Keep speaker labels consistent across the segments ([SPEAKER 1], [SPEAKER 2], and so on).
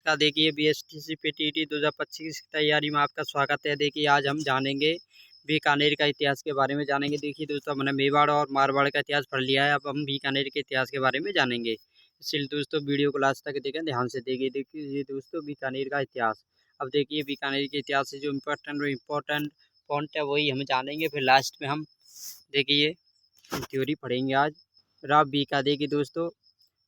[SPEAKER 1] का देखिए BSTC PTT 2025 की तैयारी में आपका स्वागत है। देखिए आज हम जानेंगे बीकानेर का इतिहास के बारे में जानेंगे। देखिए दोस्तों, हमने मेवाड़ और मारवाड़ का इतिहास पढ़ लिया है, अब हम बीकानेर के इतिहास के बारे में जानेंगे। इसलिए दोस्तों वीडियो को लास्ट तक देखें, ध्यान से देखिए। देखिए दोस्तों, बीकानेर का इतिहास। अब देखिए बीकानेर के इतिहास से जो इम्पोर्टेंट पॉइंट है वही हम जानेंगे, फिर लास्ट में हम देखिए थ्योरी पढ़ेंगे आज। राव बीका देखिए दोस्तों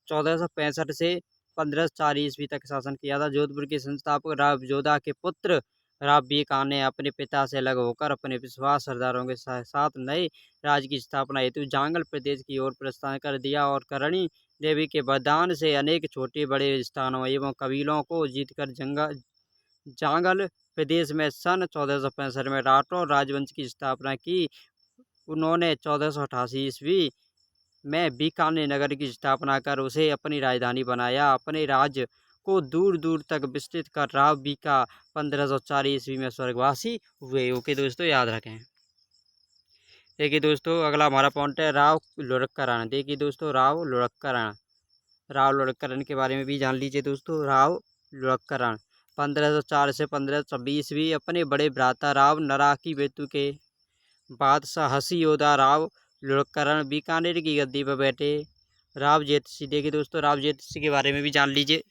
[SPEAKER 1] 1465 से 1504 ईस्वी तक शासन किया था। जोधपुर के संस्थापक राव जोधा के पुत्र राव बीका ने अपने पिता से अलग होकर अपने विश्वास सरदारों के साथ नए राज्य की स्थापना हेतु जांगल प्रदेश की ओर प्रस्थान कर दिया और करणी देवी के वरदान से अनेक छोटे बड़े स्थानों एवं कबीलों को जीतकर जांगल प्रदेश में सन 1465 में राठौर राजवंश की स्थापना की। उन्होंने 1488 ईस्वी में बीकानेर नगर की स्थापना कर उसे अपनी राजधानी बनाया। अपने राज्य को दूर दूर तक विस्तृत कर राव बीका 1504 ईस्वी में स्वर्गवासी हुए। ओके दोस्तों, याद रखें। देखिए दोस्तों, अगला हमारा पॉइंट है राव लुढ़करण। देखिए दोस्तों, राव लुढ़करण के बारे में भी जान लीजिए दोस्तों। राव लुढ़करण 1504 से 1526 ईस्वी अपने बड़े भ्राता राव नरा की मृत्यु के बाद साहसी योद्धा राव लुढ़करण बीकानेर की गद्दी पर बैठे। राव जेतसी देखिए दोस्तों, राव जेतसी के बारे में भी जान लीजिए।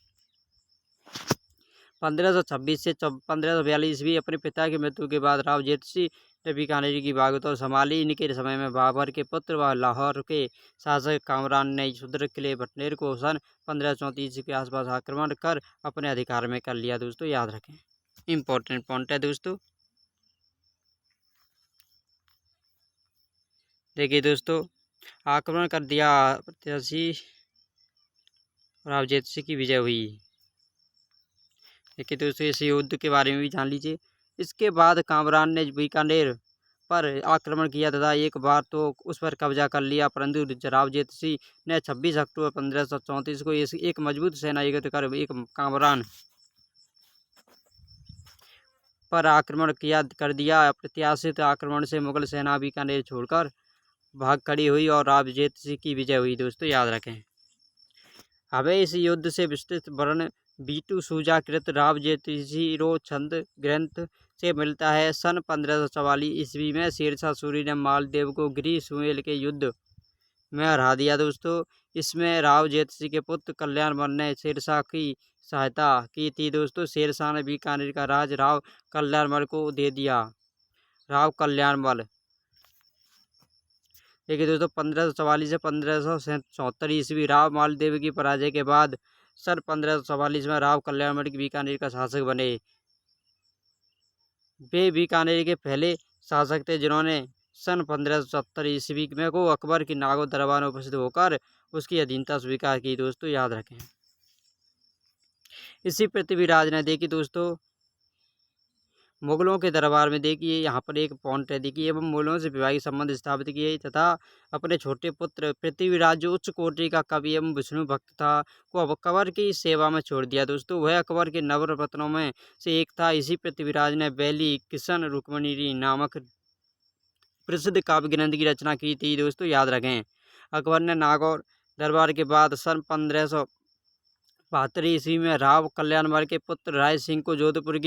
[SPEAKER 1] 1526 से 1542 ईस्वी अपने पिता की मृत्यु के बाद राव जेतसी ने बीकानेर की बागडोर संभाली। इनके समय में बाबर के पुत्र व लाहौर के शासक कामरान ने सुदृढ़ किले भटनेर को सन 1534 के आसपास आक्रमण कर अपने अधिकार में कर लिया। दोस्तों याद रखें, इम्पोर्टेंट पॉइंट है दोस्तों। देखिए दोस्तों, आक्रमण कर दिया, प्रत्याशी राव जेतसी की विजय हुई। देखिए दोस्तों, इस युद्ध के बारे में भी जान लीजिए। इसके बाद कामरान ने बीकानेर पर आक्रमण किया तथा एक बार तो उस पर कब्जा कर लिया, परंतु राव जेतसी ने 26 अक्टूबर 1534 को एक मजबूत सेना एकत्र कर एक कामरान पर आक्रमण कर दिया। अप्रत्याशित आक्रमण से मुगल सेना बीकानेर छोड़कर भाग खड़ी हुई और राव जेतसी की विजय हुई। दोस्तों याद रखें। हमें इस युद्ध से विस्तृत वर्णन बीटू सूजा कृत राव जेतसी रो छंद ग्रंथ से मिलता है। सन 1544 ईस्वी में शेरशाह सूरी ने मालदेव को गिरी सुमेल के युद्ध में हरा दिया। दोस्तों इसमें राव जेतसी के पुत्र कल्याणमल ने शेरशाह की सहायता की थी। दोस्तों शेरशाह ने बीकानेर का राज राव कल्याणमल को दे दिया। राव कल्याणमल देखिए दोस्तों, 1544 से 1574 ईस्वी राव मालदेव की पराजय के बाद सन 1544 में राव कल्याणमल बीकानेर का शासक बने। वे बीकानेर के पहले शासक थे जिन्होंने सन 1570 ईस्वी में को अकबर की नागौर दरबार में उपस्थित होकर उसकी अधीनता स्वीकार की। दोस्तों याद रखें। इसी पृथ्वीराज ने देखिए दोस्तों मुगलों के दरबार में देखिए यहाँ पर एक पॉइंट है, देखिए एवं मुगलों से वैवाहिक संबंध स्थापित किए तथा अपने छोटे पुत्र पृथ्वीराज जो उच्च कोटि का कवि एवं विष्णु भक्त था को अकबर की सेवा में छोड़ दिया। दोस्तों वह अकबर के नवरत्नों में से एक था। इसी पृथ्वीराज ने बैली किशन रुक्मणी नामक प्रसिद्ध काव्य ग्रंथ की रचना की थी। दोस्तों याद रखें। अकबर ने नागौर दरबार के बाद सन 1572 ईस्वी में राव कल्याणमल के पुत्र राय सिंह को जोधपुर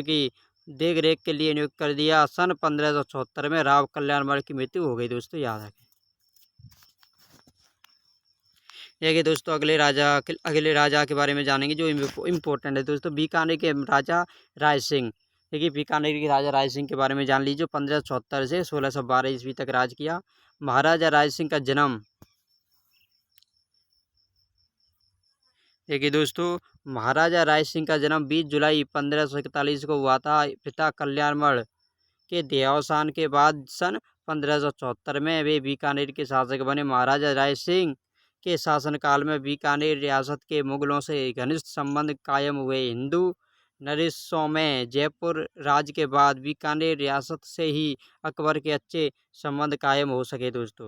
[SPEAKER 1] की देख रेख के लिए नियुक्त कर दिया। सन 1574 में राव कल्याणमल की मृत्यु हो गई। दोस्तों याद रखें। देखिए दोस्तों, अगले राजा के बारे में जानेंगे जो इम्पोर्टेंट है। दोस्तों बीकानेर के राजा राय सिंह। देखिए बीकानेर के राजा राय सिंह के बारे में जान लीजिए। 1574 से 1612 ईस्वी तक राज किया। महाराजा राय सिंह का जन्म देखिए दोस्तों, महाराजा राय सिंह का जन्म 20 जुलाई 1541 को हुआ था। पिता कल्याणमल के देहावसान के बाद सन 1574 में वे बीकानेर के शासक बने। महाराजा राय सिंह के शासनकाल में बीकानेर रियासत के मुगलों से घनिष्ठ संबंध कायम हुए। हिंदू नरेशों में जयपुर राज्य के बाद बीकानेर रियासत से ही अकबर के अच्छे संबंध कायम हो सके। दोस्तों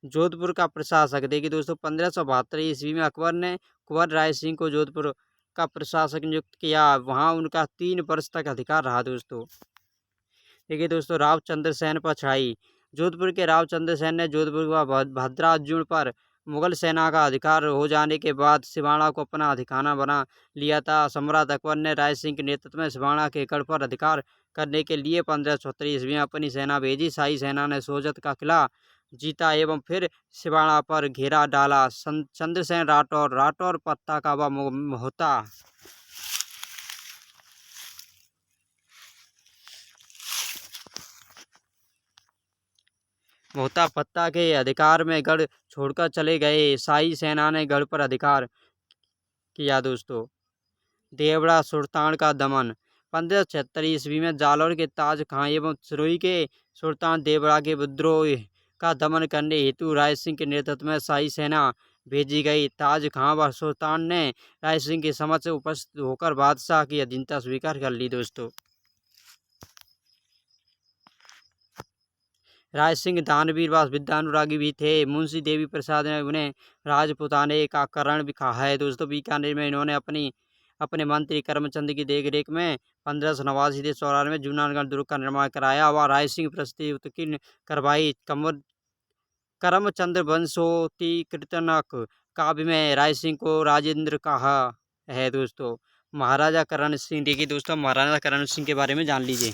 [SPEAKER 1] जोधपुर का प्रशासक देखिए दोस्तों, 1572 ईस्वी में अकबर ने कुंवर राय सिंह को जोधपुर का प्रशासक नियुक्त किया। वहां उनका 3 वर्ष तक अधिकार रहा। दोस्तों देखिए दोस्तों, रावचंद्र सेन पर चढ़ाई। जोधपुर के रावचंद्र सेन ने जोधपुर व भद्राजुण पर मुगल सेना का अधिकार हो जाने के बाद सिवाड़ा को अपना अधिकाना बना लिया था। सम्राट अकबर ने राय सिंह के नेतृत्व में सिवाड़ा के गढ़ पर अधिकार करने के लिए 1576 ईस्वी में अपनी सेना भेजी। शाही सेना ने सोजत का किला जीता एवं फिर सिवाड़ा पर घेरा डाला। चंद्रसेन राठौर पत्ता का व मोहता पत्ता के अधिकार में गढ़ छोड़कर चले गए। शाही सेना ने गढ़ पर अधिकार किया दोस्तों। देवड़ा सुल्तान का दमन 1576 ईस्वी में जालौर के ताज खां एवं सिरोही के सुल्तान देवड़ा के विद्रोह का दमन करने हेतु राय सिंह के नेतृत्व में शाही सेना भेजी गई। ताज खां व सुल्तान ने राय सिंह के समक्ष उपस्थित होकर बादशाह की अधीनता स्वीकार कर ली दोस्तों। राय सिंह दानवीर व विद्यानुरागी भी थे। मुंशी देवी प्रसाद ने उन्हें राजपुताने का करण भी कहा है दोस्तों। बीकानेर में इन्होंने अपने मंत्री करमचंद की देखरेख में 1589 से 94 में जूनागढ़ दुर्ग का निर्माण कराया व राय सिंह प्रस्तुति उत्कीर्ण करवाई। करमचंद वंशोत्कीर्तनक काव्य में राय सिंह को राजेंद्र कहा है दोस्तों। महाराजा करण सिंह, देखिए दोस्तों महाराजा करण सिंह के बारे में जान लीजिए।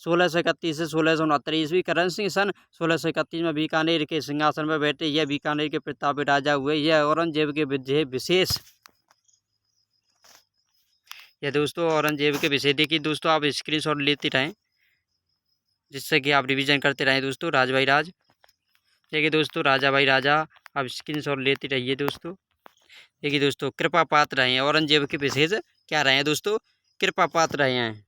[SPEAKER 1] 1631 से 1669 ईस्वी। करण सिंह सन 1631 में बीकानेर के सिंहासन पर बैठे। यह बीकानेर के प्रतापी राजा हुए। यह औरंगजेब के विशेष देखिए दोस्तों आप स्क्रीनशॉट लेते रहें जिससे कि आप रिवीजन करते रहें दोस्तों। राजा भाई राज, देखिए दोस्तों राजा भाई राजा आप स्क्रीनशॉट लेते रहिए दोस्तों। देखिए दोस्तों कृपा पात्र रहे हैं। औरंगजेब के विशेष क्या रहे हैं दोस्तों? कृपा पात्र रहे हैं।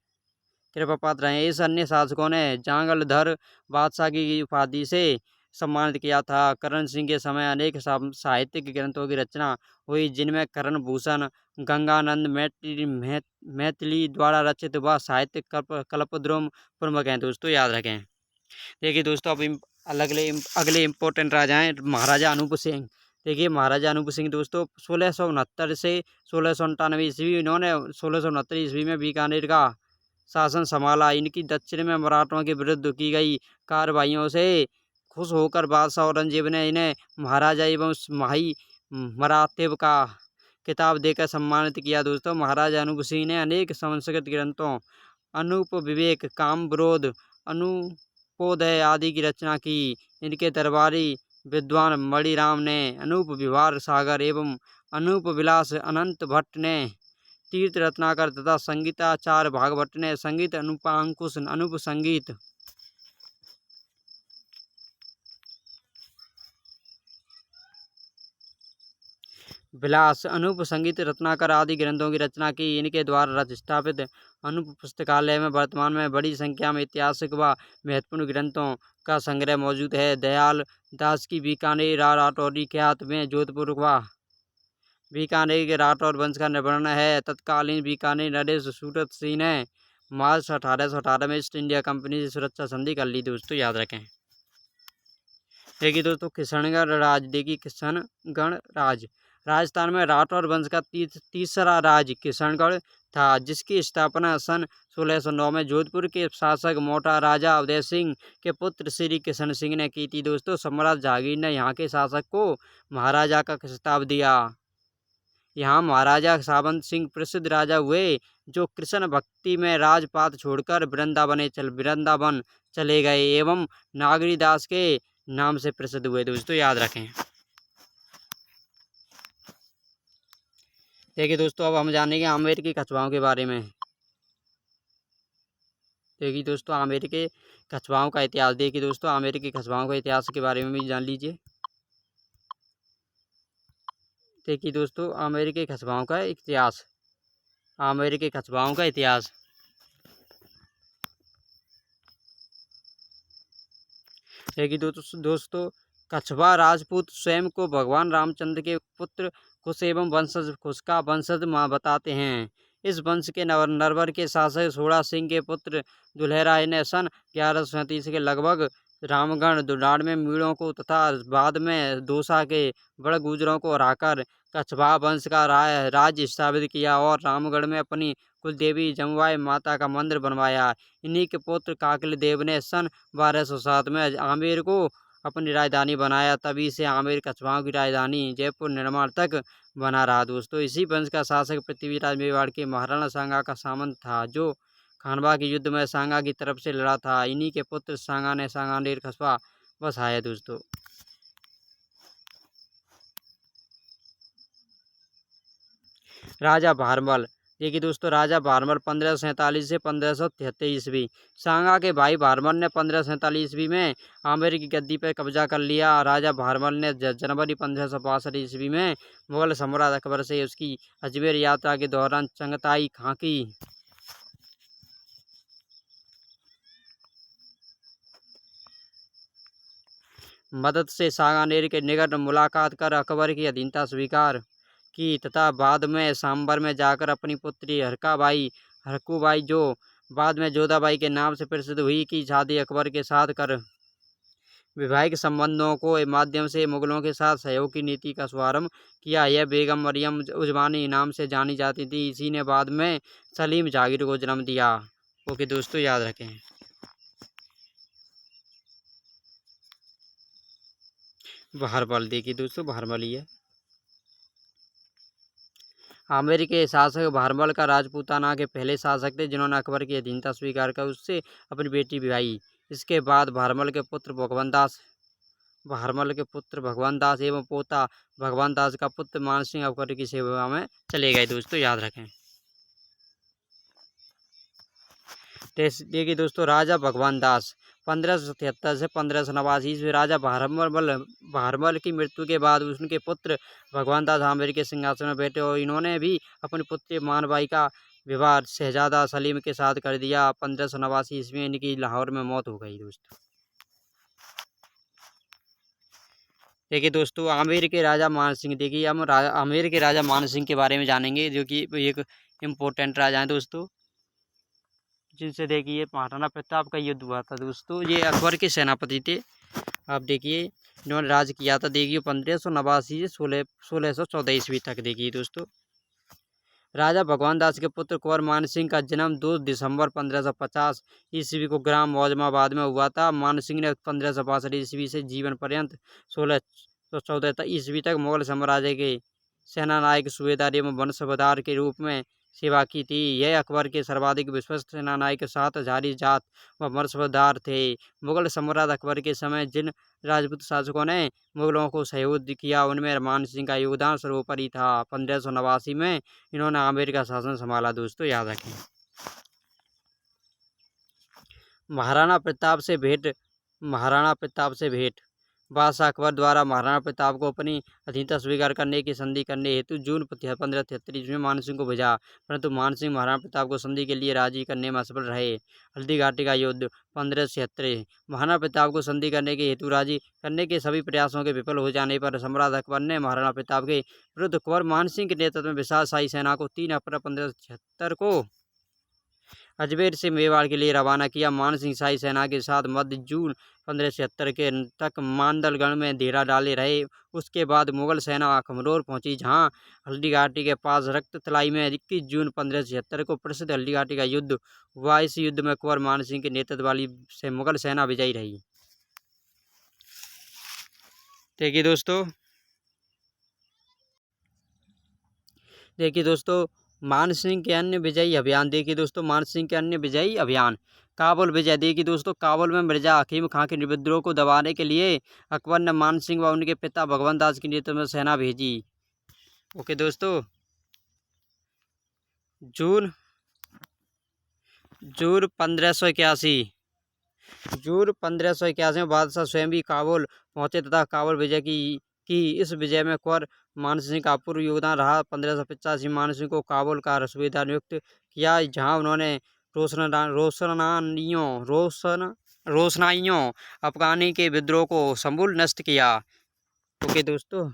[SPEAKER 1] इस अन्य शासकों ने जांगलधर बादशाह की उपाधि से सम्मानित किया था। करण सिंह के समय अनेक साहित्यिक ग्रंथों की रचना हुई जिनमें करण भूषण, गंगानंद मैथिली द्वारा रचित व साहित्यिक कल्पद्रुम प्रमुख हैं दोस्तों, याद रखें। देखिए दोस्तों अब अगले इम्पोर्टेंट राजा हैं महाराजा अनूप सिंह। देखिए महाराजा अनूप सिंह दोस्तों 1669 से 1698 ईस्वी। इन्होंने 1669 ईस्वी में बीकानेर का शासन संभाला। इनकी दक्षिण में मराठों के विरुद्ध की गई कार्रवाइयों से खुश होकर बादशाह औरंगजेब ने इन्हें महाराजा एवं माही मराठेब का खिताब देकर सम्मानित किया दोस्तों। महाराजा अनूप सिंह ने अनेक संस्कृत ग्रंथों अनूप विवेक, काम विरोध, अनुपोदय आदि की रचना की। इनके दरबारी विद्वान मणिराम ने अनूप विहार सागर एवं अनूप विलास, अनंत भट्ट ने तीर्थ रत्नाकर तथा संगीताचार्य भागवत ने संगीत अनुपांकुश, अनूप संगीत विलास, अनूप संगीत रत्नाकर आदि ग्रंथों की रचना की। इनके द्वारा स्थापित अनूप पुस्तकालय में वर्तमान में बड़ी संख्या में ऐतिहासिक व महत्वपूर्ण ग्रंथों का संग्रह मौजूद है। दयाल दास की बीकानेर राठौरी ख्यात में जोधपुर व बीकानेर के राठौर वंश का वर्णन है। तत्कालीन बीकानेर नरेश सूरत सिंह ने मार्च 1818 में ईस्ट इंडिया कंपनी से सुरक्षा संधि कर ली दोस्तों, याद रखें। देखिए दोस्तों किशनगढ़ राज, देखिए किशनगढ़ राज राजस्थान में राठौर वंश का तीसरा राज किशनगढ़ था जिसकी स्थापना सन 1609 में जोधपुर के शासक मोटा राजा उदय सिंह के पुत्र श्री किशन सिंह ने की थी दोस्तों। सम्राट जहांगीर ने यहाँ के शासक को महाराजा का खिताब दिया। यहाँ महाराजा सावंत सिंह प्रसिद्ध राजा हुए जो कृष्ण भक्ति में राजपाट छोड़कर वृंदावन चले गए एवं नागरी दास के नाम से प्रसिद्ध हुए दोस्तों, याद रखें। देखिए दोस्तों अब हम जानेंगे आमेर के कछुआओं के बारे में। देखिए दोस्तों आमेर के कछुआओं का इतिहास, देखिए दोस्तों आमेर के कछुआओं के इतिहास के बारे में भी जान लीजिए। देखिए दोस्तों आमेर के कछुआओं का इतिहास, आमेर के कछुआओं का इतिहास। देखिए दोस्तों कछुआ राजपूत स्वयं को भगवान रामचंद्र के पुत्र कुश एवं वंशज कुश का वंशज बताते हैं। इस वंश के नरवर के शासक सोड़ा सिंह के पुत्र दुल्हराय ने सन 1137 के लगभग रामगढ़ दुलाड़ में मीणों को तथा बाद में दोसा के बड़ गुजरों को हराकर कछुआ वंश का राज्य स्थापित किया और रामगढ़ में अपनी कुल देवी जमुआई माता का मंदिर बनवाया। इन्हीं के पुत्र काकल देव ने सन 1207 में आमेर को अपनी राजधानी बनाया। तभी से आमेर कछवाहों की राजधानी जयपुर निर्माण तक बना रहा दोस्तों। इसी वंश का शासक पृथ्वीराज मेवाड़ के महाराणा सांगा का सामंत था, जो खानवा के युद्ध में सांगा की तरफ से लड़ा था। इन्हीं के पुत्र सांगा ने सांगानेर कस्बा बसाया दोस्तों। राजा भारमल, देखिए दोस्तों, राजा भारमल 1547 से 1573 ईस्वी। सांगा के भाई भारमल ने 1547 ईस्वी में आमेर की गद्दी पर कब्जा कर लिया। राजा भारमल ने जनवरी 1562 ईस्वी में मुगल सम्राट अकबर से उसकी अजमेर यात्रा के दौरान चंगताई खां की मदद से सांगानेर के निकट मुलाकात कर अकबर की अधीनता स्वीकार की तथा बाद में सांबर में जाकर अपनी पुत्री हरकूबाई, जो बाद में जोधाबाई के नाम से प्रसिद्ध हुई, की शादी अकबर के साथ कर वैवाहिक संबंधों को माध्यम से मुगलों के साथ सहयोग की नीति का शुभारंभ किया। यह बेगम मरियम उजमानी नाम से जानी जाती थी। इसी ने बाद में सलीम जहांगीर को जन्म दिया। ओके दोस्तों, याद रखें। भारमल, देखिए दोस्तों, भारमल ही है। आमेर के शासक भारमल का राजपूताना के पहले शासक थे, जिन्होंने अकबर की अधीनता स्वीकार कर उससे अपनी बेटी विवाही। इसके बाद भारमल के पुत्र भगवान दास एवं पोता भगवान दास का पुत्र मान सिंह अकबर की सेवा में चले गए दोस्तों, याद रखें। देखिए दोस्तों, राजा भगवान दास 1573 से 1589 ईस्वी। राजा भारमल की मृत्यु के बाद उनके पुत्र भगवान दास आमेर के सिंहासन में बैठे और इन्होंने भी अपनी पुत्री मानबाई का विवाह शहजादा सलीम के साथ कर दिया। 1589 ईस्वी में इनकी लाहौर में मौत हो गई दोस्तों। देखिए दोस्तों, आमेर के राजा मान सिंह, देखिए हम आमेर के राजा मान सिंह के बारे में जानेंगे, जो कि एक इम्पोर्टेंट राजा हैं दोस्तों, जिनसे देखिए महाराणा प्रताप का युद्ध हुआ था दोस्तों। ये अकबर के सेनापति थे। आप देखिए इन्होंने राज किया था, देखिए 1589 से 1614 ईस्वी तक। देखिए दोस्तों, राजा भगवान दास के पुत्र कुंवर मान सिंह का जन्म 2 दिसंबर 1550 ईस्वी को ग्राम मौजमाबाद में हुआ था। मान सिंह ने 1562 ईस्वी से जीवन पर्यंत 1614 ईस्वी तक मुगल साम्राज्य के सेनानायक, सूबेदार एवं वंशवदार के रूप में सेवा की थी। यह अकबर के सर्वाधिक विश्वस्त सेनानायक के साथ हजारी जात व वंशवदार थे। मुगल सम्राट अकबर के समय जिन राजपूत शासकों ने मुगलों को सहयोग किया, उनमें मान सिंह का योगदान सर्वोपरि था। 1589 में इन्होंने आमेर का शासन संभाला दोस्तों, याद रखें। महाराणा प्रताप से भेंट। बादशाह अकबर द्वारा महाराणा प्रताप को अपनी अधीनता स्वीकार करने की संधि करने हेतु जून 1573 ईस्वी में मान सिंह को भेजा, परंतु मान सिंह महाराणा प्रताप को संधि के लिए राजी करने में असफल रहे। हल्दी घाटी का युद्ध 1576। महाराणा प्रताप को संधि करने के हेतु राजी करने के सभी प्रयासों के विफल हो जाने पर सम्राट अकबर ने महाराणा प्रताप के विरुद्ध कुंवर मान सिंह के नेतृत्व में विशाल शाही सेना को 3 अप्रैल 1576 को अजमेर से मेवाड़ के लिए रवाना किया। मान सिंह शाही सेना के साथ मध्य जून 1576 के तक मानदलगढ़ में डेरा डाले रहे। उसके बाद मुगल सेना अखमरोर पहुंची, जहां हल्दी घाटी के पास रक्त तलाई में 21 जून 1576 को प्रसिद्ध हल्दी घाटी का युद्ध हुआ। इस युद्ध में कुंवर मान सिंह के नेतृत्व वाली से मुगल सेना विजयी रही। देखिए दोस्तों, मान सिंह के अन्य विजयी अभियान। देखिए दोस्तों, मान सिंह के अन्य विजयी अभियान। काबुल विजय। देखिए दोस्तों, काबुल में मिर्जा हकीम खां के विद्रोह को दबाने के लिए अकबर ने मान सिंह व उनके पिता भगवान दास के नेतृत्व में सेना भेजी। ओके दोस्तों, जून 1581 में बादशाह स्वयं भी काबुल पहुंचे तथा काबुल विजय की इस विजय में कुंवर मान सिंह का अपूर्व योगदान रहा। 1585 में मान सिंह को काबुल का सूबेदार नियुक्त किया, जहां उन्होंने रोशनाइयों अफगानी के विद्रोह को समूल नष्ट किया। ओके दोस्तों,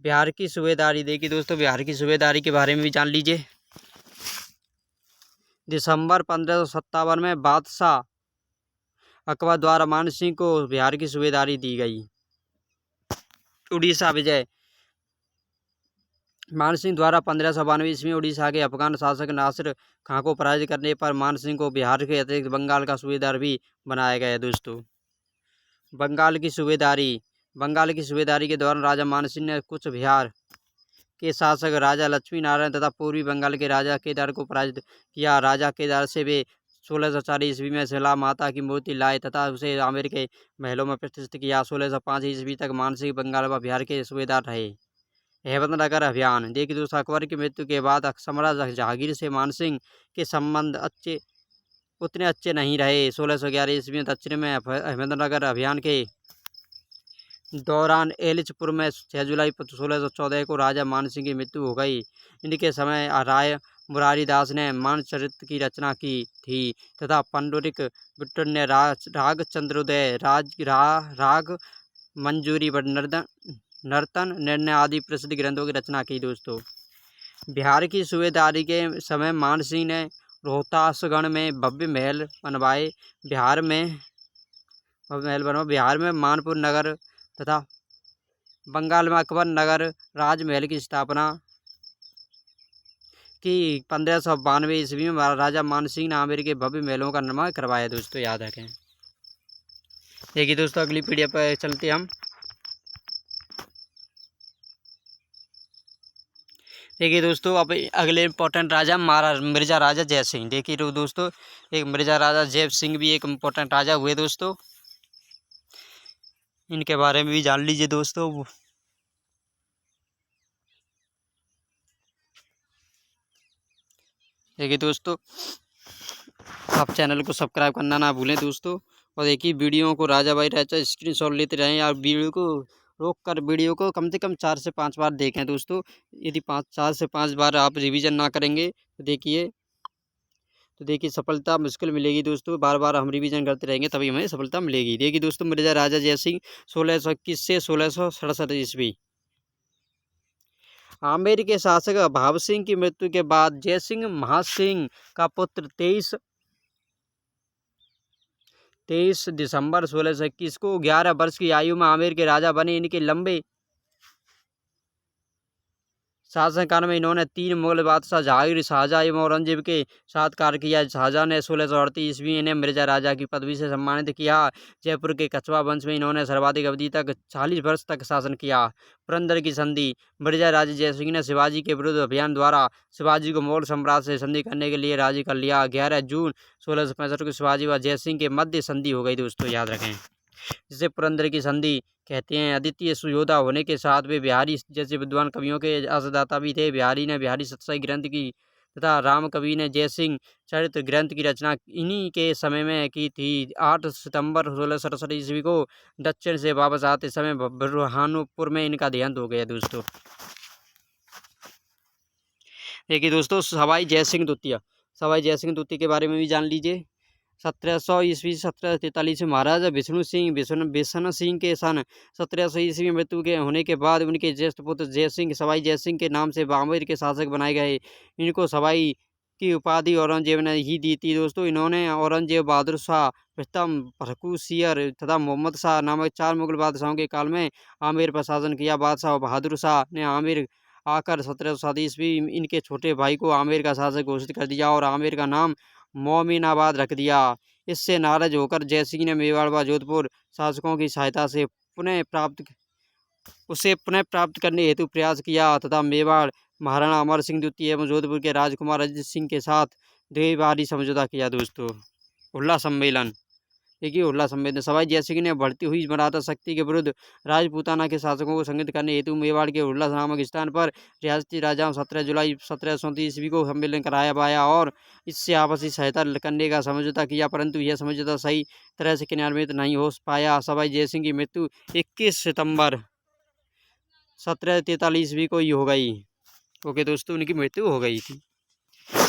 [SPEAKER 1] बिहार की सूबेदारी। देखिए दोस्तों, बिहार की सूबेदारी के बारे में भी जान लीजिए। दिसंबर 1557 में बादशाह अकबर द्वारा मान सिंह को बिहार की सूबेदारी दी गई। उड़ीसा विजय। मान सिंह द्वारा 1592 ईस्वी में उड़ीसा के अफगान शासक नासिर खां को पराजित करने पर मान सिंह को बिहार के अतिरिक्त बंगाल का सूबेदार भी बनाया गया दोस्तों। बंगाल की सूबेदारी। बंगाल की सूबेदारी के दौरान राजा मानसिंह ने कुछ बिहार के शासक राजा लक्ष्मी नारायण तथा पूर्वी बंगाल के राजा केदार को पराजित किया। राजा केदार से वे 1640 ईस्वी में शिला माता की मूर्ति लाए तथा उसे आमेर के महलों में प्रतिष्ठित किया। 1605 ईस्वी तक मानसिंह बंगाल व बिहार के सूबेदार रहे। अहमदनगर अभियान। देखिए दोस्तों, अकबर की मृत्यु के बाद सम्राट जहांगीर से मानसिंह के संबंध उतने अच्छे नहीं रहे। 1611 ईस्वी में दक्षिण में अहमदनगर अभियान के दौरान एलिचपुर में 6 जुलाई 1614 को राजा मानसिंह की मृत्यु हो गई। इनके समय राय मुरारी दास ने मानचरित्र की रचना की थी तथा पंडरिक बिट्टू ने राग चंद्रोदय, राग मंजूरी नर्तन निर्णय आदि प्रसिद्ध ग्रंथों की रचना की। दोस्तों, बिहार की सूबेदारी के समय मानसिंह ने रोहतासगढ़ में भव्य महल बनवाए। बिहार में मानपुर नगर तथा बंगाल में अकबर नगर राजमहल की स्थापना की। 1592 ईस्वी में राजा मानसिंह ने आमेर के भव्य महलों का निर्माण करवाया। दोस्तों, याद रखें। देखिए दोस्तों, अगली पीढ़ी पर चलते हम। देखिए दोस्तों, अब अगले इम्पोर्टेंट राजा मिर्जा राजा जय सिंह। देखिए दोस्तों, एक मिर्जा राजा जय सिंह भी एक इम्पोर्टेंट राजा हुए। दोस्तों, इनके बारे में भी जान लीजिए। दोस्तों, देखिए दोस्तों, आप चैनल को सब्सक्राइब करना ना भूलें। दोस्तों, और देखिए वीडियो को राजा भाई राजा स्क्रीनशॉट लेते रहें और वीडियो को रोक कर वीडियो को कम से कम 4 से 5 बार देखें। दोस्तों, यदि 4 से 5 बार आप रिवीजन ना करेंगे तो देखिए सफलता मुश्किल मिलेगी। दोस्तों, बार बार हम रिवीजन करते रहेंगे तभी हमें सफलता मिलेगी। देखिए दोस्तों, मिर्जा राजा जय सिंह 1621 से 1667 ईस्वी। आमेर के शासक भाव सिंह की मृत्यु के बाद जय सिंह महासिंह का पुत्र 23 दिसंबर 1621 को 11 वर्ष की आयु में आमेर के राजा बने। इनके लंबे शासनकाल में इन्होंने 3 मुगल बादशाह जहांगीर, शाहजहां एवं औरंगजेब के साथ कार्य किया। शाहजहां ने 1638 ईस्वी में इन्हें मिर्जा राजा की पदवी से सम्मानित किया। जयपुर के कछवा वंश में इन्होंने सर्वाधिक अवधि तक 40 वर्ष तक शासन किया। पुरंदर की संधि। मिर्जा राजा जय सिंह ने शिवाजी के विरुद्ध अभियान द्वारा शिवाजी को मुगल सम्राट से संधि करने के लिए राजी कर लिया। 11 जून 1665 को शिवाजी व जय सिंह के मध्य संधि हो गई। दोस्तों, याद रखें, जिसे पुरंदर की संधि कहते हैं। अद्वितीय सुयोधा होने के साथ वे बिहारी जैसे विद्वान कवियों के आशदाता भी थे। बिहारी ने बिहारी सतसाई ग्रंथ की तथा राम कवि ने जय सिंह चरित्र ग्रंथ की रचना इन्हीं के समय में की थी। 8 सितंबर 1667 ईस्वी को दक्षिण से वापस आते समय बुरहानुपुर में इनका देहांत हो गया। दोस्तों, देखिए दोस्तों, सवाई जय सिंह द्वितीय के बारे में भी जान लीजिए। 1700 ईस्वी 1743 में महाराजा बिशन सिंह के सन 1700 ईस्वी में मृत्यु के होने के बाद उनके ज्येष्ठ पुत्र जय सिंह सवाई जय सिंह के नाम से आमेर के शासक बनाए गए। इनको सवाई की उपाधि औरंगजेब ने ही दी थी। दोस्तों, इन्होंने औरंगजेब, बहादुर शाह प्रथम, भरकू सियर तथा मोहम्मद शाह नामक 4 मुगल बादशाहों के काल में आमेर पर शासन किया। बादशाह बहादुर शाह ने आमेर आकर 1707 ईस्वी इनके छोटे भाई को आमेर का शासक घोषित कर दिया और आमेर का नाम मोमिनाबाद रख दिया। इससे नाराज होकर जय सिंह ने मेवाड़ व जोधपुर शासकों की सहायता से पुनः प्राप्त करने हेतु प्रयास किया तथा मेवाड़ महाराणा अमर सिंह द्वितीय एवं जोधपुर के राजकुमार अजित सिंह के साथ द्विवारी समझौता किया। दोस्तों, हुल्ला सम्मेलन। देखिए, हुल्ला सम्मेलन। सवाई जय सिंह ने बढ़ती हुई मराठा शक्ति के विरुद्ध राजपूताना के शासकों को संगठित करने हेतु मेवाड़ के हुल्ला नामक स्थान पर रियासती राजाओं 17 जुलाई 1737 ईस्वी को सम्मेलन कराया और इससे आपसी सहायता करने का समझौता किया, परंतु यह समझौता सही तरह से क्रियान्वित नहीं हो पाया। सवाई जय सिंह की मृत्यु 21 सितंबर 1743 ईस्वी को ही हो गई। ओके दोस्तों, उनकी मृत्यु हो गई थी।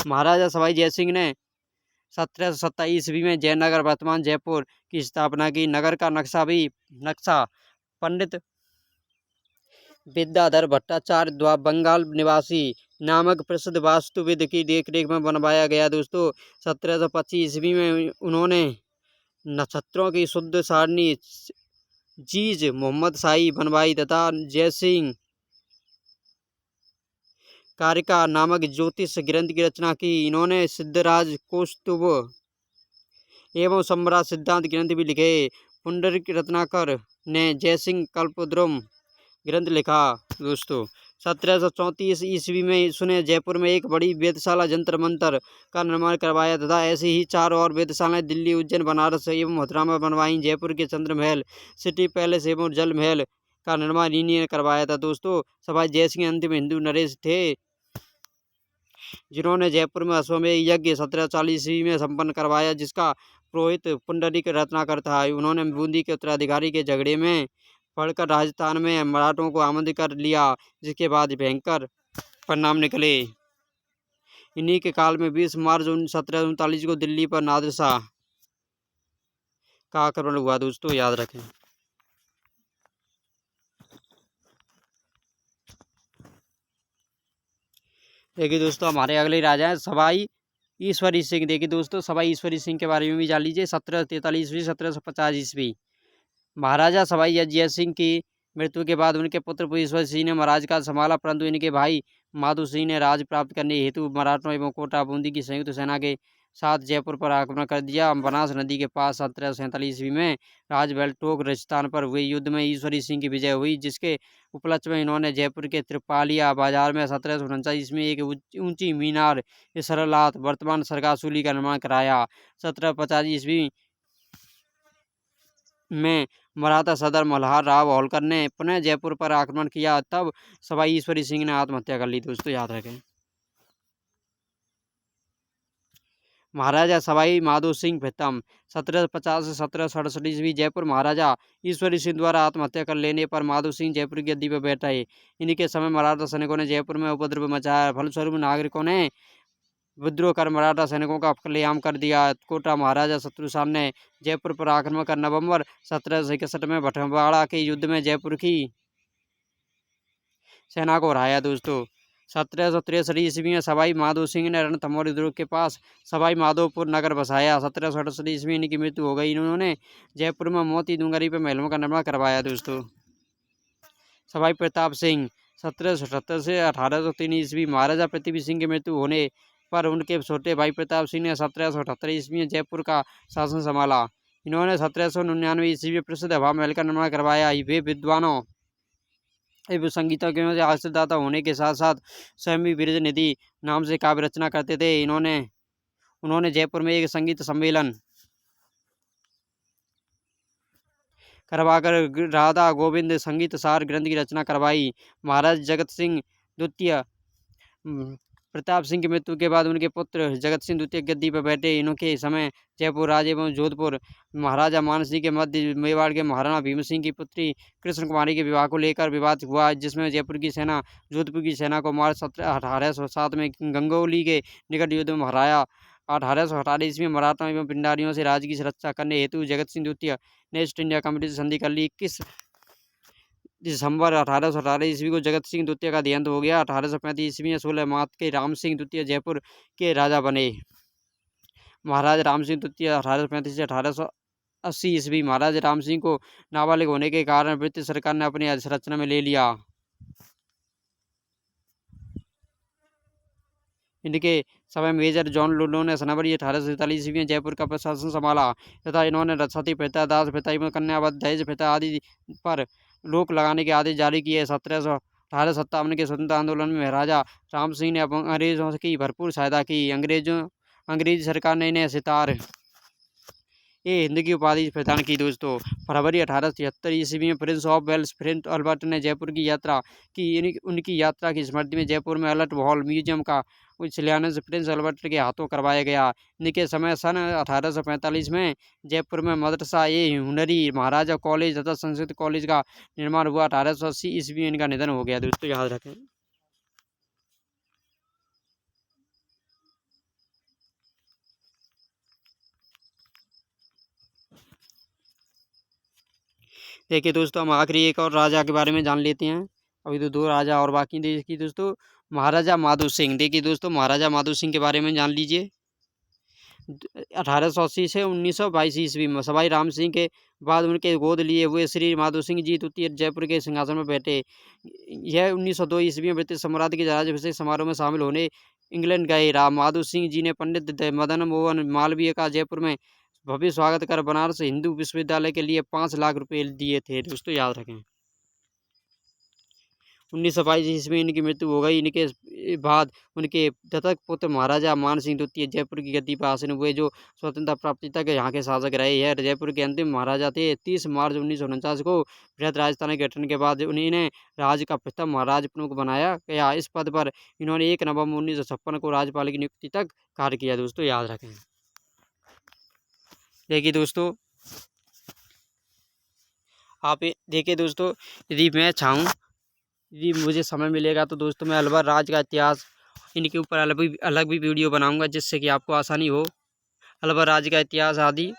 [SPEAKER 1] महाराजा सवाई जय सिंह ने 1727 ईस्वी में जयनगर वर्तमान जयपुर की स्थापना की। नगर का नक्शा पंडित विद्याधर भट्टाचार्य द्वारा बंगाल निवासी नामक प्रसिद्ध वास्तुविद की देखरेख में बनवाया गया। दोस्तों, 1725 ईस्वी में उन्होंने नक्षत्रों की शुद्ध सारणी जीज मोहम्मद शाही बनवाई तथा जय सिंह कारिका नामक ज्योतिष ग्रंथ की रचना की। इन्होंने सिद्धराज कौस्तुभ एवं सम्राट सिद्धांत ग्रंथ भी लिखे। पुंडरीक रत्नाकर ने जयसिंह कल्पद्रुम ग्रंथ लिखा दोस्तों। 1734 ईस्वी में इसने जयपुर में एक बड़ी वेधशाला जंतर मंतर का निर्माण करवाया तथा ऐसी ही 4 और वेधशालाएं दिल्ली, उज्जैन, बनारस एवं मथुरा में बनवाई। जयपुर के चंद्र महल, सिटी पैलेस एवं जल महल का निर्माण इन्हीं ने करवाया था दोस्तों। सवाई जयसिंह अंतिम हिंदू नरेश थे जिन्होंने जयपुर में अश्वमेध यज्ञ 1740 ईस्वी में संपन्न करवाया, जिसका पुरोहित पुंडरीक रत्नाकर था। उन्होंने बूंदी के उत्तराधिकारी के झगड़े में पड़कर राजस्थान में मराठों को आमंत्रित कर लिया, जिसके बाद भयंकर परिणाम निकले। इन्हीं के काल में 20 मार्च 1739 को दिल्ली पर नादिर शाह का आक्रमण हुआ दोस्तों, याद रखें। देखिए दोस्तों, हमारे अगले राजा हैं सवाई ईश्वरी सिंह। देखिए दोस्तों, सवाई ईश्वरी सिंह के बारे में भी जान लीजिए। 1743 ईस्वी 1750 ईस्वी। महाराजा सवाई जय सिंह की मृत्यु के बाद उनके पुत्र ईश्वर सिंह ने महाराज का संभाला, परंतु इनके भाई माधो सिंह ने राज प्राप्त करने हेतु मराठों एवं कोटा बूंदी की संयुक्त सेना के साथ जयपुर पर आक्रमण कर दिया। बनास नदी के पास 1747 ईस्वी में राजबैलटोक राजस्थान पर हुए युद्ध में ईश्वरी सिंह की विजय हुई, जिसके उपलक्ष्य में इन्होंने जयपुर के त्रिपालिया बाजार में 1749 ईस्वी में एक ऊंची मीनार सरलात वर्तमान सरगासूली का निर्माण कराया। 1750 ईस्वी में मराठा सदर मल्हार राव होलकर ने पुनः जयपुर पर आक्रमण किया, तब सवाई ईश्वरी सिंह ने आत्महत्या कर ली दोस्तों, याद रखें। महाराजा सवाई माधो सिंह प्रथम 1750 से 1767 ईस्वी। जयपुर महाराजा ईश्वरी सिंह द्वारा आत्महत्या कर लेने पर माधो सिंह जयपुर की गद्दी पर बैठे। इनके समय मराठा सैनिकों ने जयपुर में उपद्रव मचाया, फलस्वरूप नागरिकों ने विद्रोह कर मराठा सैनिकों का कत्लेआम कर दिया। कोटा महाराजा शत्रुशाह ने जयपुर पर आक्रमण कर नवंबर 1761 में भटवाड़ा के युद्ध में जयपुर की सेना को हराया दोस्तों। 1763 ईस्वी में सवाई माधो सिंह ने रणथंभौर दुर्ग के पास सवाई माधोपुर नगर बसाया। 1768 ईस्वी इनकी मृत्यु हो गई। इन्होंने जयपुर में मोती डूंगरी पर महलों का निर्माण करवाया दोस्तों। सवाई प्रताप सिंह 1777 से 1803 ईस्वी। महाराजा पृथ्वी सिंह की मृत्यु होने पर उनके छोटे भाई प्रताप सिंह ने 1778 ईस्वी में जयपुर का शासन संभाला। इन्होंने 1799 ईस्वी में प्रसिद्ध हवा महल का निर्माण करवाया। वे विद्वानों एवं संगीतज्ञों से आश्रयदाता होने के साथ साथ स्वयं भी बृज निधि नाम से काव्य रचना करते थे। उन्होंने जयपुर में एक संगीत सम्मेलन करवाकर राधा गोविंद संगीत सार ग्रंथ की रचना करवाई। महाराज जगत सिंह द्वितीय प्रताप सिंह की मृत्यु के बाद उनके पुत्र जगत सिंह द्वितीय गद्दी पर बैठे। इनके समय जयपुर राज्य एवं जोधपुर महाराजा मान सिंह के मध्य मेवाड़ के महाराणा भीम सिंह की पुत्री कृष्ण कुमारी के विवाह को लेकर विवाद हुआ, जिसमें जयपुर की सेना जोधपुर की सेना को मार्च 1807 में गंगोली के निकट युद्ध में हराया। 1818 ईस्वी में मराठा एवं पिंडारियों से राज्य की सुरक्षा करने हेतु जगत सिंह द्वितीय ने ईस्ट इंडिया कंपनी से संधि कर ली। 21 दिसंबर 1818 ईस्वी को जगत सिंह द्वितीय का देहांत हो गया। 1835 ईस्वी में 16 मार्च के राम सिंह द्वितीय जयपुर के राजा बने। महाराज राम सिंह द्वितीय 1835 से 1880 ईस्वी। महाराज राम सिंह को नाबालिग होने के कारण ब्रिटिश सरकार ने अपनी संरचना में ले लिया। इनके समय मेजर जॉन लुडो ने जनवरी 1847 ईस्वी में जयपुर का प्रशासन संभाला तथा इन्होंने सती प्रथा, दास प्रथा एवं कन्यावध, दहेज प्रथा आदि पर रोक लगाने के आदेश जारी किए। 1857 के स्वतंत्रता आंदोलन में महाराजा राम सिंह ने अंग्रेजों की भरपूर सहायता की। अंग्रेजी सरकार ने इन्हें सितार हिंद की उपाधि प्रदान की दोस्तों। फरवरी 1873 ईस्वी में prince of Wales prince Albert ने जयपुर की यात्रा की। उनकी यात्रा की स्मृति में जयपुर में अल्बर्ट हॉल म्यूजियम का शिलान्यास प्रिंस अल्बर्ट के हाथों करवाया गया। इनके समय सन 1845 में जयपुर में मदरसा ए हुनरी, महाराजा कॉलेज तथा संस्कृत कॉलेज का निर्माण हुआ। 1880 ईस्वी में इनका निधन हो गया दोस्तों, याद रखें। देखिए दोस्तों, हम आखिरी एक और राजा के बारे में जान लेते हैं। अभी तो 2 राजा और बाकी देश की दोस्तों। महाराजा माधो सिंह। देखिए दोस्तों, महाराजा माधो सिंह के बारे में जान लीजिए। 1880 से 1922 ईस्वी में सवाई राम सिंह के बाद उनके गोद लिए हुए श्री माधो सिंह जी द्वितीय जयपुर के सिंहासन पर बैठे। यह 1902 ईस्वी में ब्रिटिश सम्राट के राज्याभिषेक समारोह में शामिल होने इंग्लैंड गए। माधो सिंह जी ने पंडित मदन मोहन मालवीय का जयपुर में भव्य स्वागत कर बनारस हिंदू विश्वविद्यालय के लिए 5 लाख रुपए दिए थे। दोस्तों याद रखें। 1922 ईस्वी में इनकी मृत्यु हो गई। इनके बाद उनके दत्तक पुत्र महाराजा मान सिंह द्वितीय जयपुर की गद्दी पर आसीन हुए, जो स्वतंत्रता प्राप्ति तक यहाँ के शासक रहे। यह जयपुर के अंतिम महाराजा थे। 30 मार्च 1949 को बृहद राजस्थान के गठन के बाद उन्हें राज्य का प्रथम महाराज प्रमुख बनाया गया। इस पद पर इन्होंने 1 नवंबर 1956 को राज्यपाल की नियुक्ति तक कार्य किया। दोस्तों याद रखें। देखिए दोस्तों, आप देखिए दोस्तों, यदि मैं चाहूँ, यदि मुझे समय मिलेगा तो दोस्तों मैं अलवर राज्य का इतिहास, इनके ऊपर अलग भी वीडियो बनाऊंगा, जिससे कि आपको आसानी हो। अलवर राज्य का इतिहास आदि